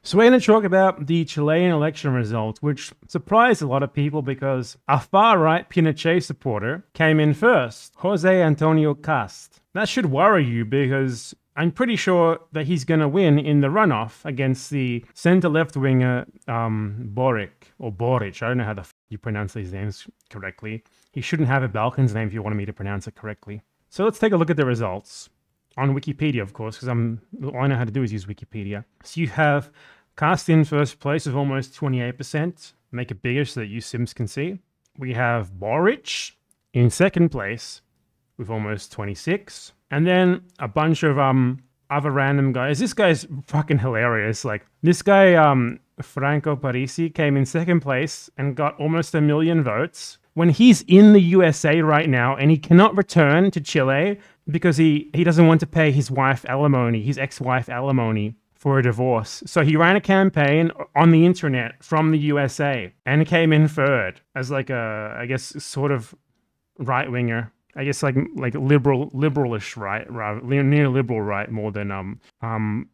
So we're going to talk about the Chilean election result, which surprised a lot of people because a far-right Pinochet supporter came in first, Jose Antonio Cast. That should worry you because I'm pretty sure that he's going to win in the runoff against the center-left winger Boric, or Boric. I don't know how you pronounce these names correctly. He shouldn't have a Balkans name if you wanted me to pronounce it correctly. So let's take a look at the results. On Wikipedia, of course, because all I know how to do is use Wikipedia. So you have Cast in first place with almost 28%. Make it bigger so that you Sims can see. We have Boric in second place with almost 26. And then a bunch of other random guys. This guy's fucking hilarious. Like, this guy, Franco Parisi, came in second place and got almost 1 million votes. When he's in the USA right now and he cannot return to Chile because he doesn't want to pay his wife alimony, his ex-wife alimony for a divorce. So he ran a campaign on the internet from the USA and came in third as like a, I guess, sort of right-winger. I guess like liberalish right, rather neoliberal right more than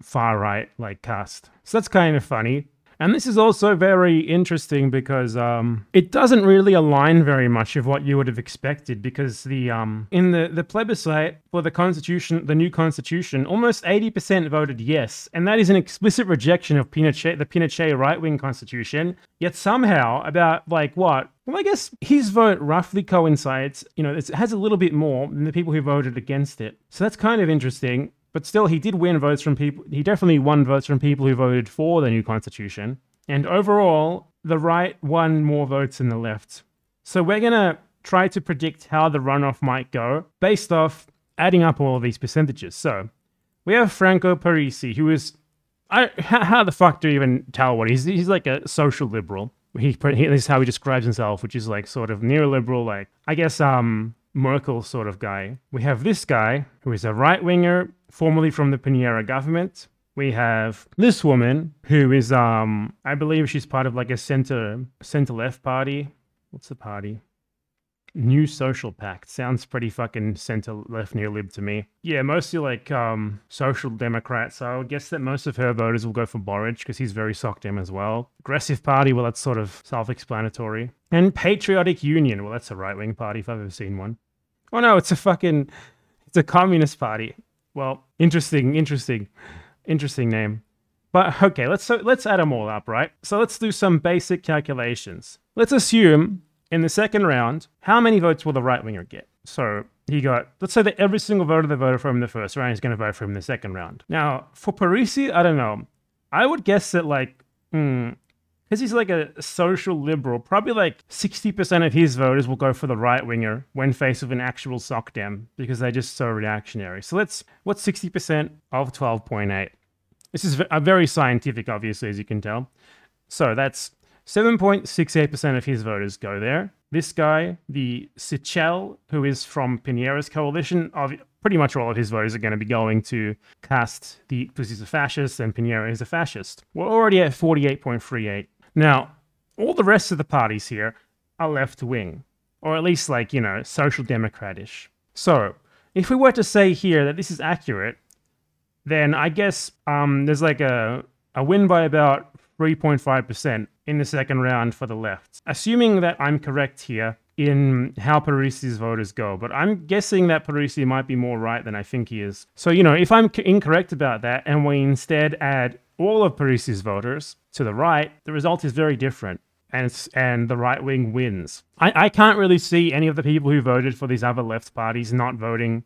far right like Cast. So that's kind of funny. And this is also very interesting because it doesn't really align very much with what you would have expected because in the plebiscite for the constitution, the new constitution, almost 80% voted yes, and that is an explicit rejection of Pinochet, the Pinochet right-wing constitution. Yet somehow, about like what? Well, I guess his vote roughly coincides. You know, it has a little bit more than the people who voted against it. So that's kind of interesting. But still, he did win votes from people. He definitely won votes from people who voted for the new constitution. And overall, the right won more votes than the left. So we're going to try to predict how the runoff might go based off adding up all of these percentages. So we have Franco Parisi, who is... how the fuck do you even tell what he's? He's like a social liberal. This is how he describes himself, which is like sort of neoliberal, like, I guess, Merkel sort of guy. We have this guy, who is a right-winger, formerly from the Piñera government. We have this woman, who is, I believe she's part of like a center-left party. What's the party? New Social Pact. Sounds pretty fucking center-left neolib to me. Yeah, mostly like social democrats. So I would guess that most of her voters will go for Boric because he's very sock-dem as well. Aggressive Party, well, that's sort of self-explanatory. And Patriotic Union, well, that's a right-wing party if I've ever seen one. Oh no, it's a communist party. Well, interesting name. But okay, let's add them all up, right? So let's do some basic calculations. Let's assume in the second round, how many votes will the right-winger get? So he got, let's say that every single voter that voted for him in the first round is going to vote for him in the second round. Now, for Parisi, I don't know. I would guess that like, because he's like a social liberal, probably like 60% of his voters will go for the right-winger when faced with an actual sock-dem because they're just so reactionary. So what's 60% of 12.8? This is a very scientific, obviously, as you can tell. So that's 7.68% of his voters go there. This guy, the Sichel, who is from Piñera's coalition, pretty much all of his voters are going to be going to Cast because he's a fascist and Piñera is a fascist. We're already at 48.38. Now, all the rest of the parties here are left-wing, or at least like, you know, social democratish. So, if we were to say here that this is accurate, then I guess there's like a win by about 3.5% in the second round for the left. Assuming that I'm correct here in how Parisi's voters go, but I'm guessing that Parisi might be more right than I think he is. So, you know, if I'm incorrect about that and we instead add all of Parisi's voters to the right, the result is very different. And the right wing wins. I can't really see any of the people who voted for these other left parties not voting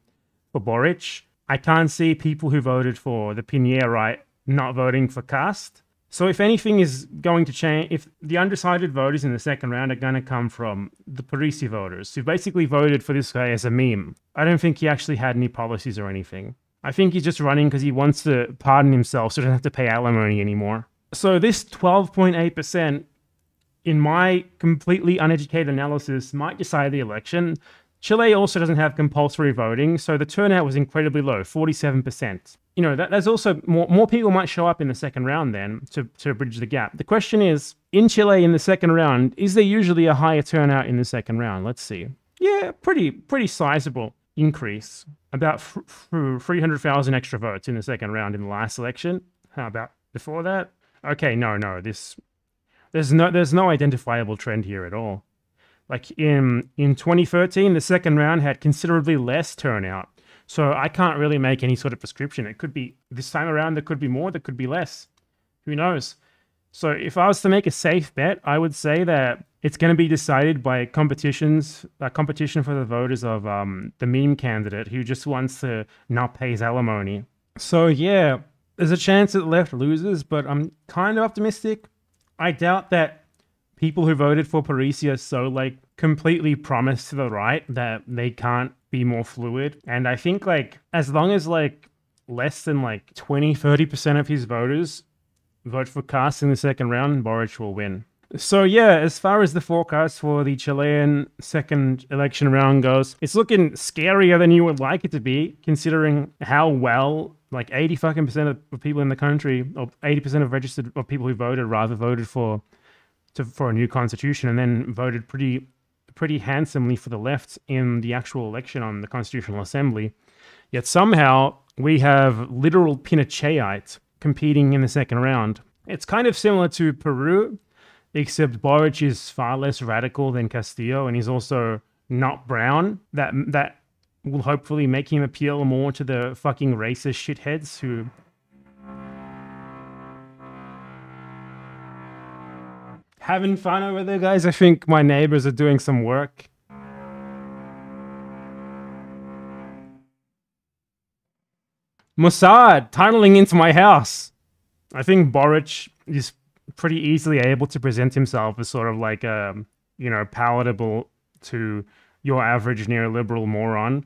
for Boric. I can't see people who voted for the Piñera right not voting for Cast. So if anything is going to change, if the undecided voters in the second round are going to come from the Parisi voters, who basically voted for this guy as a meme. I don't think he actually had any policies or anything. I think he's just running because he wants to pardon himself so he doesn't have to pay alimony anymore. So this 12.8%, in my completely uneducated analysis, might decide the election. Chile also doesn't have compulsory voting, so the turnout was incredibly low, 47%. You know, there's also more people might show up in the second round then to bridge the gap. The question is, in Chile in the second round, is there usually a higher turnout in the second round? Let's see. Yeah, pretty sizable increase. About 300,000 extra votes in the second round in the last election. How about before that? Okay, no, there's no identifiable trend here at all. Like in 2013, the second round had considerably less turnout. So I can't really make any sort of prescription. It could be this time around, there could be more, there could be less. Who knows? So if I was to make a safe bet, I would say that it's going to be decided by competition for the voters of the meme candidate who just wants to not pay his alimony. So yeah, there's a chance that the left loses, but I'm kind of optimistic. I doubt that people who voted for Parisi are so like completely promised to the right that they can't be more fluid. And I think like as long as like less than like 20-30% of his voters vote for Kast in the second round, Boric will win. So yeah, as far as the forecast for the Chilean second election round goes, it's looking scarier than you would like it to be, considering how well like 80% of people in the country, or 80% of registered of people who voted rather voted for a new constitution, and then voted pretty handsomely for the left in the actual election on the Constitutional Assembly. Yet somehow we have literal Pinochetites competing in the second round. It's kind of similar to Peru, except Boric is far less radical than Castillo, and he's also not brown. That will hopefully make him appeal more to the fucking racist shitheads who... Having fun over there, guys? I think my neighbors are doing some work. Mossad tunneling into my house. I think Boric is pretty easily able to present himself as sort of like palatable to your average neoliberal moron,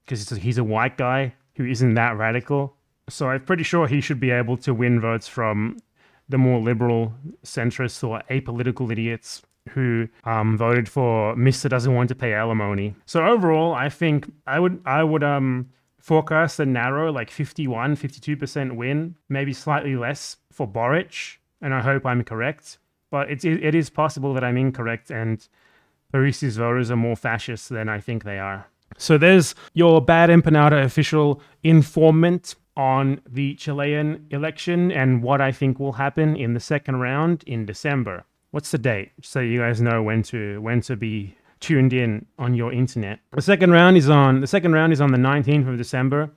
because he's a white guy who isn't that radical. So I'm pretty sure he should be able to win votes from the more liberal centrists or apolitical idiots who voted for Mr. Doesn't Want to Pay Alimony. So overall, I think I would forecast a narrow, like 51-52% win, maybe slightly less for Boric, and I hope I'm correct. But it is possible that I'm incorrect and Parisi's voters are more fascist than I think they are. So there's your Bad Empanada official informant on the Chilean election and what I think will happen in the second round in December. What's the date? So you guys know when to be tuned in on your internet. The second round is on the 19th of December.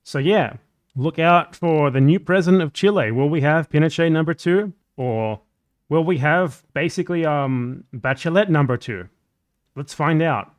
So yeah, look out for the new president of Chile. Will we have Pinochet number 2, or will we have basically Bachelet number 2? Let's find out.